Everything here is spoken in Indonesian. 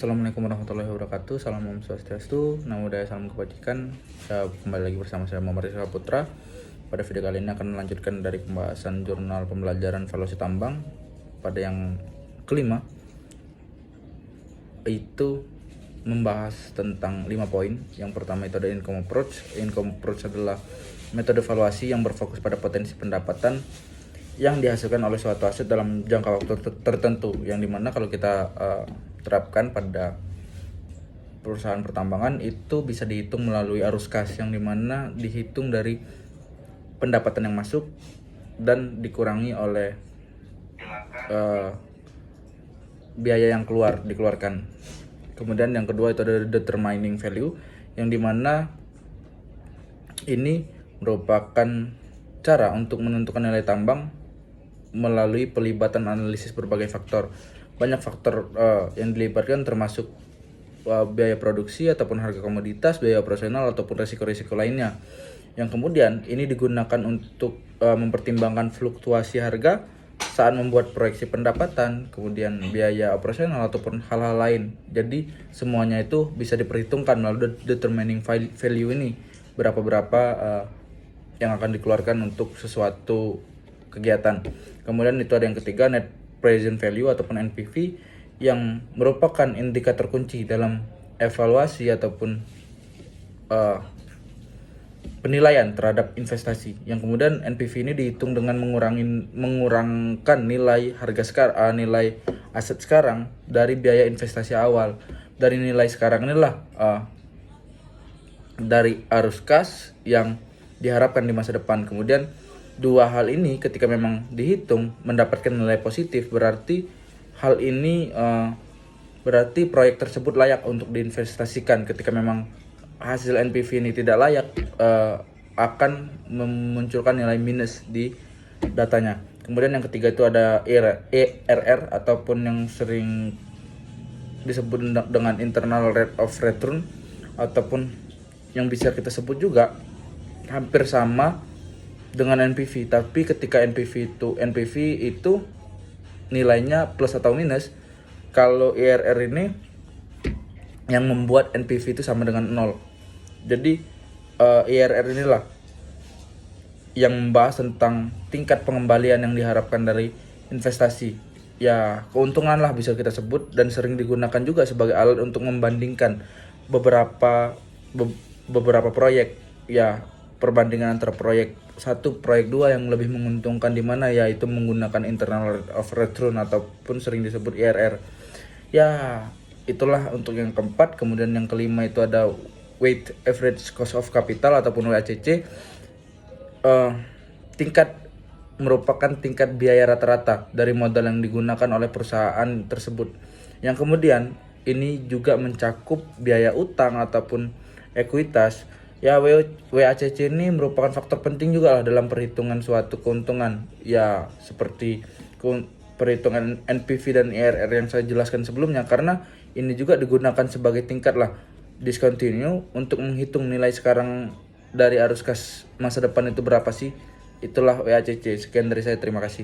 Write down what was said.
Assalamualaikum warahmatullahi wabarakatuh. Salam Om Swastiastu, Namo Buddhaya, salam kebajikan. Kembali lagi bersama saya Muhammad Rizal Putra. Pada video kali ini akan melanjutkan dari pembahasan jurnal pembelajaran valuasi tambang pada yang kelima, itu membahas tentang 5 poin. Yang pertama itu ada income approach. Income approach adalah metode valuasi yang berfokus pada potensi pendapatan yang dihasilkan oleh suatu aset dalam jangka waktu tertentu, yang dimana kalau kita terapkan pada perusahaan pertambangan itu bisa dihitung melalui arus kas, yang dimana dihitung dari pendapatan yang masuk dan dikurangi oleh biaya yang dikeluarkan. Kemudian yang kedua itu ada determining value, yang dimana ini merupakan cara untuk menentukan nilai tambang melalui pelibatan analisis berbagai faktor. Banyak faktor yang dilibatkan, termasuk biaya produksi ataupun harga komoditas, biaya operasional ataupun risiko-risiko lainnya, yang kemudian ini digunakan untuk mempertimbangkan fluktuasi harga saat membuat proyeksi pendapatan, kemudian biaya operasional ataupun hal-hal lain. Jadi semuanya itu bisa diperhitungkan melalui determining value ini, berapa yang akan dikeluarkan untuk sesuatu kegiatan. Kemudian itu ada yang ketiga, net present value ataupun NPV, yang merupakan indikator kunci dalam evaluasi ataupun penilaian terhadap investasi, yang kemudian NPV ini dihitung dengan mengurangkan nilai nilai aset sekarang dari biaya investasi awal. Dari nilai sekarang inilah dari arus kas yang diharapkan di masa depan. Kemudian dua hal ini ketika memang dihitung mendapatkan nilai positif, berarti hal ini berarti proyek tersebut layak untuk diinvestasikan. Ketika memang hasil NPV ini tidak layak, akan memunculkan nilai minus di datanya. Kemudian yang ketiga itu ada ERR ataupun yang sering disebut dengan internal rate of return, ataupun yang bisa kita sebut juga hampir sama dengan NPV, tapi ketika NPV itu nilainya plus atau minus. Kalau IRR ini yang membuat NPV itu sama dengan 0. Jadi IRR inilah yang membahas tentang tingkat pengembalian yang diharapkan dari investasi. Ya, keuntungan lah bisa kita sebut, dan sering digunakan juga sebagai alat untuk membandingkan beberapa proyek. Ya, perbandingan antara proyek 1, proyek 2 yang lebih menguntungkan di mana, yaitu menggunakan internal rate of return ataupun sering disebut IRR. Ya, itulah untuk yang keempat. Kemudian yang kelima itu ada weighted average cost of capital ataupun WACC. Merupakan tingkat biaya rata-rata dari modal yang digunakan oleh perusahaan tersebut, yang kemudian ini juga mencakup biaya utang ataupun ekuitas. Ya, WACC ini merupakan faktor penting juga lah dalam perhitungan suatu keuntungan. Ya, seperti perhitungan NPV dan IRR yang saya jelaskan sebelumnya, karena ini juga digunakan sebagai tingkat lah discontinue untuk menghitung nilai sekarang dari arus kas masa depan itu berapa sih. Itulah WACC. Sekian dari saya, terima kasih.